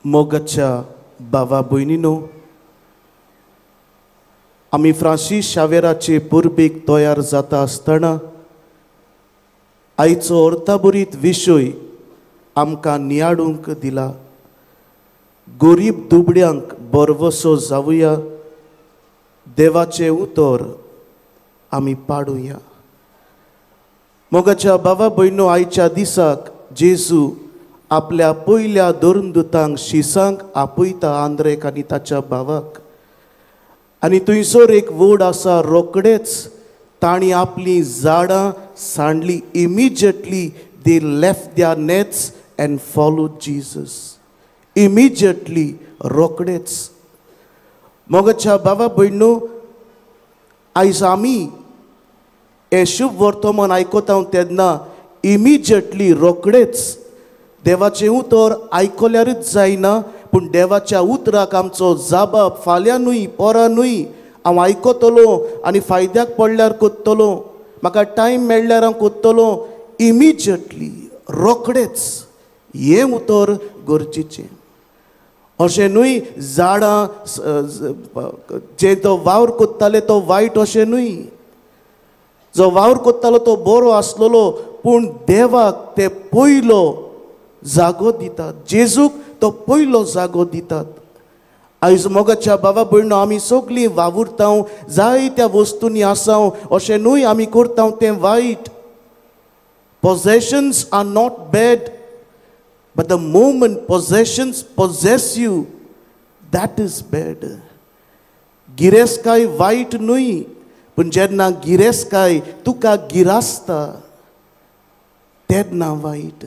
मोगाच्या भावा भयणीनो, आमी फ्रांसीस शावेराचे पुर्बेक तयार जाता आसतना आयचो अर्थाबरीत विशय आमकां नियाडूंक दिला. गरीब दुबड्यांक बरवसो जावुया, देवाचें उतर आमी पाडुया. मोगाच्या भावा भयणो, आयच्या दिसाक जेजू आपल्या पयल्या दोरदूतांक शिसांक आपयता आंद्रेक आनी ताच्या भावाक. आनी थंयसर एक वड आसा, रोकडेच तांणी आपली झाडां सांडली. Immediately they left their nets and followed Jesus. Immediately, रोकडेच. मोगाच्या भावा भयणो, आयज आमी हे शुभ वर्तमान आयकता तेन्ना इमिजिएटली, रोकडेच देवाचें उतर आयकल्यारूच जायना, पूण देवाच्या उतराक आमचो जाबाब फाल्यांनूय पोरांनूय हांव आयकतलो आनी फायद्याक पडल्यार कोत्तलो, म्हाका टायम मेळ्ळ्यार हांव कोत्तलो. इमिजिएटली, रोकडेच हें उतर गरजेचें. अशें न्हय झाडां जे तो वावर कोत्ताले तो वायट अशें न्हय. जो वावर कोत्तालो तो बरो आसलेलो, पूण देवाक ते पयलो जागो दितात. जेजूक तो पयलो जागो दितात. आयज मोगाच्या भावा भयणो, आमी सगळीं वावुरता, जायत्या वस्तूंनी आसा, अशें न्हय आमी करता तें वायट. possessions are not bad, but the moment possessions possess you, that is bad. गिरेस्काय वायट न्हय, पूण जेन्ना गिरेस्काय तुका गिरासता तेन्ना वायट.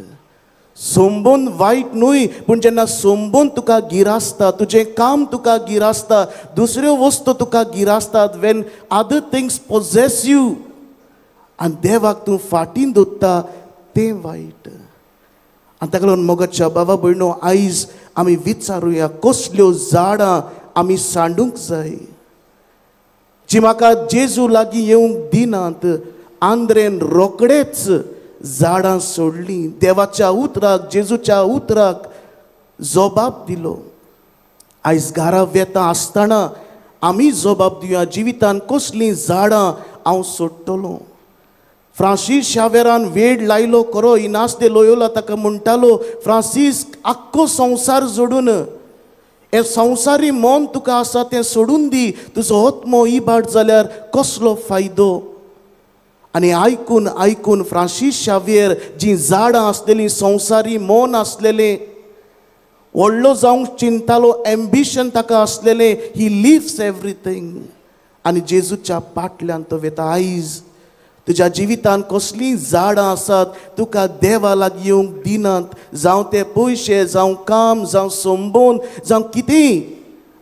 सोंबून वायट न्हय, पूण जेन्ना सोंबून तुका गिरासता, तुजें काम तुका गिरासता, दुसऱ्यो वस्तू तुका गिरासतात, when other things possess you आनी देवाक तूं फाटीं दवरता, तें वायट. आनी ताका लागून मोगाच्या भावा भयणो, आयज आमी विचारुया कसल्यो झाडां आमी सांडूंक जाय जी म्हाका जेजू लागीं येवंक दिनात. आंद्रेन रोकडेच झाडां सोडलीं. देवाच्या उतराक, जेजूच्या उतराक जबाब दिलो. आयज घरा वेता आसतना आमी जबाब दिवया, जिवितान कसलीं झाडां हांव सोडटलों. फ्रांसीस शावेरान वेड लायलो खरो, इनास्ते लोयोला ताका म्हणटालो, फ्रांसीस आख्खो संवसार जोडून हे संवसारी मन तुका आसा तें सोडून दी, तुजो आत्मो इबाड जाल्यार कसलो फायदो. आनी आयकून आयकून फ्रांसीस शावेर जी झाडां आसलेलीं, संवसारी मन आसलेलें, व्हडलो जावंक चिंतालो, एम्बिशन ताका आसलेलें, ही लिव्स एवरीथींग आनी जेजूच्या पाटल्यान तो वेता. आयज तुज्या जिवितान कसलीं झाडां आसात तुका देवा लागीं येवंक दिनात, जावं ते पयशे, जावं काम, जावं संबोन, जावं कितेंय.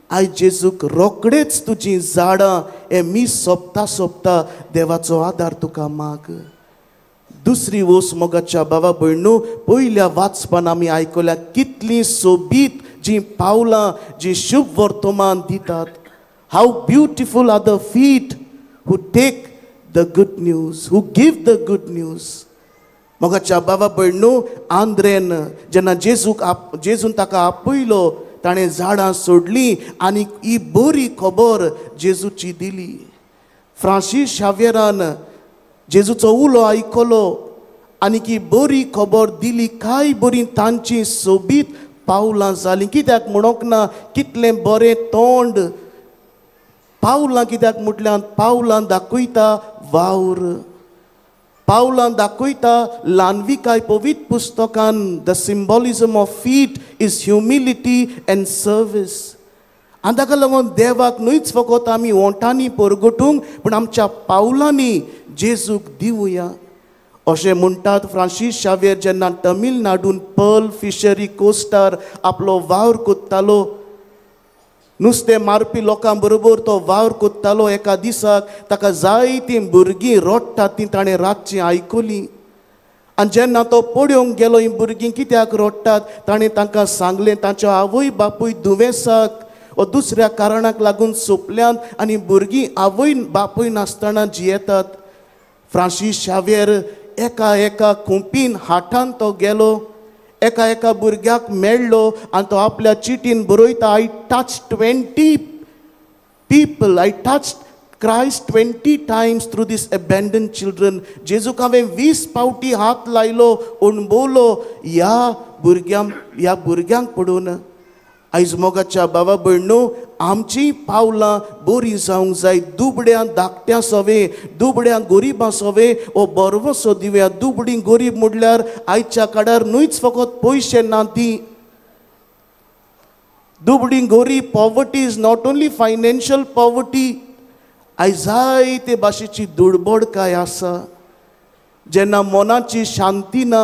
आयज जेजूक रोकडेच तुजीं झाडां हे मीस सोंपता सोंपता देवाचो आदार तुका माग. दुसरी वोस मोगाच्या भावा भयणो, पयल्या वाचपान आमी आयकल्या कितलीं सोबीत जीं पावलां, जीं शुभ वर्तमान दितात. How beautiful are the feet who take the good news, who give the good news. मोगाच्या भावा भयणो, आंद्रेन जेन्ना जेजून ताका आपयलो, ताणें झाडां सोडलीं आनी ही बरी खबर जेजूची दिली. फ्रांसीस शावेरान जेजूचो उलो आयकलो आनी की बरी खबर दिली. काय बरी तांची सोबीत पावलां जालीं. कित्याक म्हणोंक ना कितलें बरें तोंड. पावलां कित्याक म्हटल्यार पावलां दाखयता वावर. पावलां दाखयता लानविकाय. पवित्र पुस्तकान the symbolism of feet is humility and service. आनी ताका लागून देवाक न्हयच फकत आमी ओंटांनी परगटूंक, पूण आमच्या पावलांनी जेजूक दिवया. अशें म्हणटात फ्रांसीस शावेर जेन्ना तमिळनाडून पर्ल फिशरी कोस्टार आपलो वावर कोत्तालो, नुस्तें मारपी लोकां बरोबर तो वावर कोत्तालो. एका दिसाक ताका जायतीं भुरगीं रडटात तीं ताणें रातचीं आयकलीं. आनी जेन्ना तो पळोवंक गेलो ही भुरगीं कित्याक रडटात, ताणें तांकां सांगलें तांच्या आवय बापूय दुवेंसाक वा दुसऱ्या कारणाक लागून सोंपल्यात आनी भुरगीं आवय बापूय नासतना जियेतात. फ्रांसीस शावेर एका एका कुंपीन हाठान तो गेलो. एका एका भुरग्याक मेळ्ळो आनी तो आपल्या चिटीन बरयता, I touch 20 people, I touched Christ 20 times through these abandoned children. जेजूक हांवें 20 पावटी हात लायलो, अणभवलो ह्या भुरग्यांक पडून. आयज मोगाच्या बाबा भयणो, आमचीं पावलां बरीं जावंक जाय. दुबड्या धाकट्या सवे, दुबड्या गोरिबां सवे ओ बरवसो दिवया. दुबडी गोरीब म्हणल्यार आयच्या काळार न्हूच फकत पयशे ना ती. दुबडी गोरीब poverty is not only financial poverty. आयज जायते भाशेची दुडबडकाय आसा. जेन्ना मनाची शांती ना,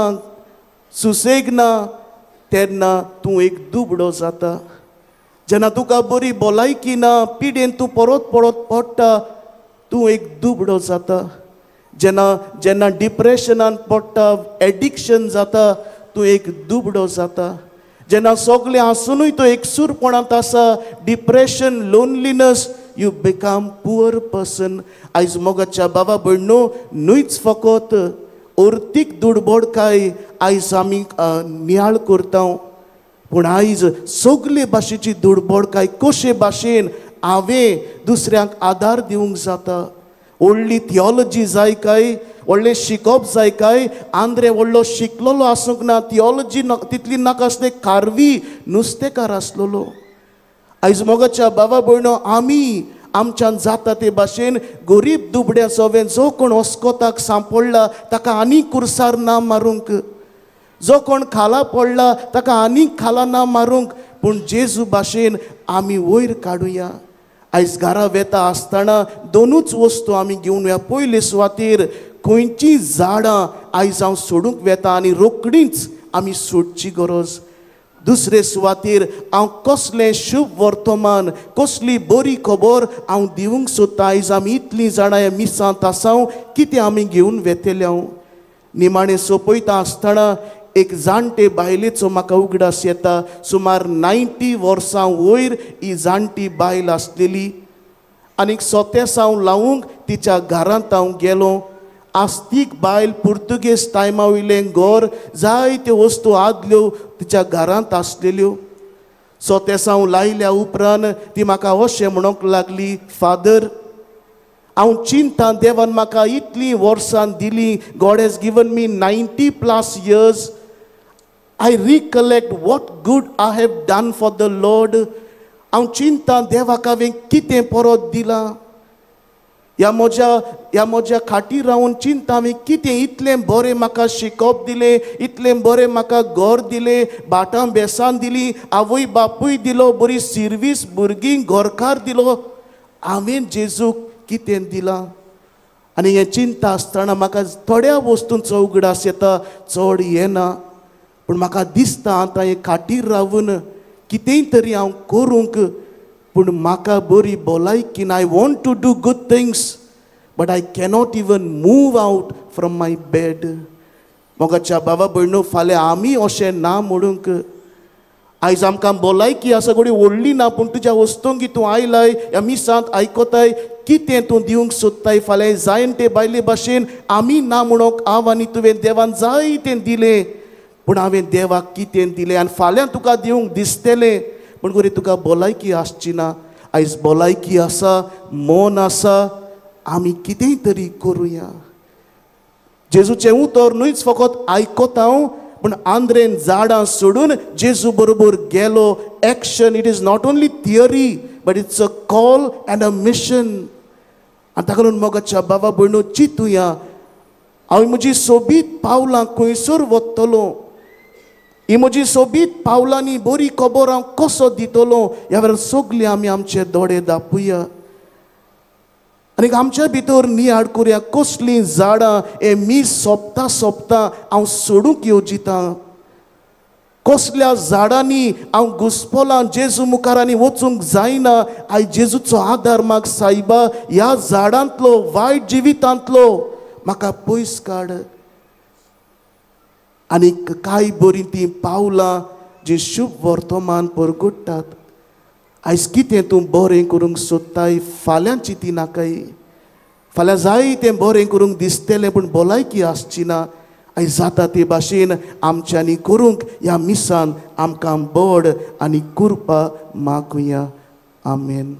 सुसेग ना, तेन्ना तूं एक दुबडो जाता. जेन्ना तुका बरी भलायकी ना, पिडेन तूं परत परत पडटा, तूं एक दुबडो जाता. जेन्ना डिप्रेशनान पडटा, एडिक्शन जाता, तूं एक दुबडो जाता. जेन्ना सगळें आसुनूय तो एकसूरपणांत आसा, depression, loneliness, you become poor person. आयज मोगाच्या बाबा भयणो, न्हूच फकत अर्थीक दुडबडकाय आयज आमी नियाळ करता, पूण आयज सगळे भाशेची दुडबडकाय कशे भाशेन हांवें दुसऱ्यांक आदार दिवंक जाता. व्हडली थियोलॉजी जाय काय, व्हडलें शिकप जाय काय, आंद्रे व्हडलो शिकलेलो आसूंक ना, थियोलॉजी तितली नाका आसले, कारवी नुस्तेकार आसलेलो. आयज मोगाच्या बाबा भयणो, आमी आमच्यान जाता ते भाशेन गरीब दुबड्या सवें जो कोण वस्कोताक सांपडला ताका आनीक कुर्सार ना मारूंक, जो कोण खाला पडला ताका आनीक खाला ना मारूंक, पूण जेजू भाशेन आमी वयर काडुया. आयज घरा वेता आसतना दोनूच वस्तू आमी घेवन या. पयले सुवातेर खंयचीं झाडां आयज हांव सोडूंक वेता आनी रोखडीच आमी सोडची गरज. दुसरे सुवातेर हांव कसलें शुभ वर्तमान, कसली बरी खबर हांव दिवंक सोदता. आयज आमी इतलीं जाणां ह्या मिसांत आसांव, कितें आमी घेवन वेतेले. हांव निमाणें सोंपयता आसतना एक जाणटे बायलेचो म्हाका उगडास येता. सुमार 90 वर्सां वयर ही जाणटी बायल आसलेली. आनीक सोतेसांव लावूंक तिच्या घरांत हांव गेलो. आस्तीक बायल, पुर्तुगेज टायमा वयलें घर, जायत्यो वस्तू आदल्यो तिच्या घरांत आसलेल्यो. सोतेसांव लायल्या उपरांत ती म्हाका अशें म्हणूंक लागली, फादर, हांव चिंता देवान म्हाका इतलीं वर्सां दिलीं. God has given me 90+ years. I recollect what good I have done for the Lord. हांव चिंता देवाक हांवें कितें परत दिलां. ह्या म्हज्या खाटीर रावन चिंता हांवें कितें इतलें बरें म्हाका शिकप दिलें, इतलें बरें म्हाका घर दिलें, भाटां बेसान दिलीं, आवय बापूय दिलो, बरी सर्वीस, भुरगीं, घरकार दिलो. हांवें जेजूक कितें दिलां. आनी हें चिंता आसतना म्हाका थोड्या वस्तूंचो उगडास येता, चड येना. पूण म्हाका दिसता आतां हे खाटीर रावून कितेंय तरी हांव करूंक, पूण म्हाका बरी भलायकी ना. I want to do good things but I cannot even move out from my bed. मोगाच्या बाबा भयणो, फाल्यां आमी अशें ना म्हणूंक. आयज आमकां भलायकी आसा घोडी व्हडली ना, पूण तुज्या वस्तूंक तूं आयलाय, ह्या मिसांत आयकताय, कितें तूं दिवंक सोदताय. फाल्यां जायते बायले भाशेन आमी ना म्हणोंक हांव आनी तुवें देवान जायतें दिलें, पूण हांवें देवाक कितें दिलें. आनी फाल्यां तुका दिवंक दिसतलें, पूण गोरी तुका भलायकी आसची ना. आयज भलायकी आसा, मन आसा, आमी कितेंय तरी करुया. जेजूचें उतर न्हूच फकत आयकता हांव, पूण आंद्रेन झाडां सोडून जेजू बरोबर गेलो. Action, it is not only theory but it's a call end a mission. आनी ताका लागून मोगाच्या बाबा भयणो, चिंतुया, हांव म्हजी सोबीत पावलां खंयसर वतलो, ही म्हजी सोबीत पावलांनी बरी खबर हांव कसो दितलो. ह्या वेळार सगळीं आमी आमचे दोळे धापुया आनी आमच्या भितर नियाड करुया. कसलीं झाडां हे मीस सोंपता सोंपता हांव सोडूंक येवजिता. कसल्या झाडांनी हांव घुस्पलां जेजू मुखार आनी वचूंक जायना. आयज जेजूचो आदार माग सायबा. ह्या झाडांतलो, वायट जिवितांतलो म्हाका पयस काड. आनी कांय बरीं तीं पावलां जी शुभ वर्तमान परगडटात. आयज कितें तूं बरें करूंक सोदताय, फाल्यां चिंती नाकाय. फाल्यां जायतें बरें करूंक दिसतलें, पूण भलायकी आसची ना. आयज जाता ते भाशेन आमच्यांनी करूंक ह्या मिसान आमकां बड आनी कृपा मागुया. आमेन.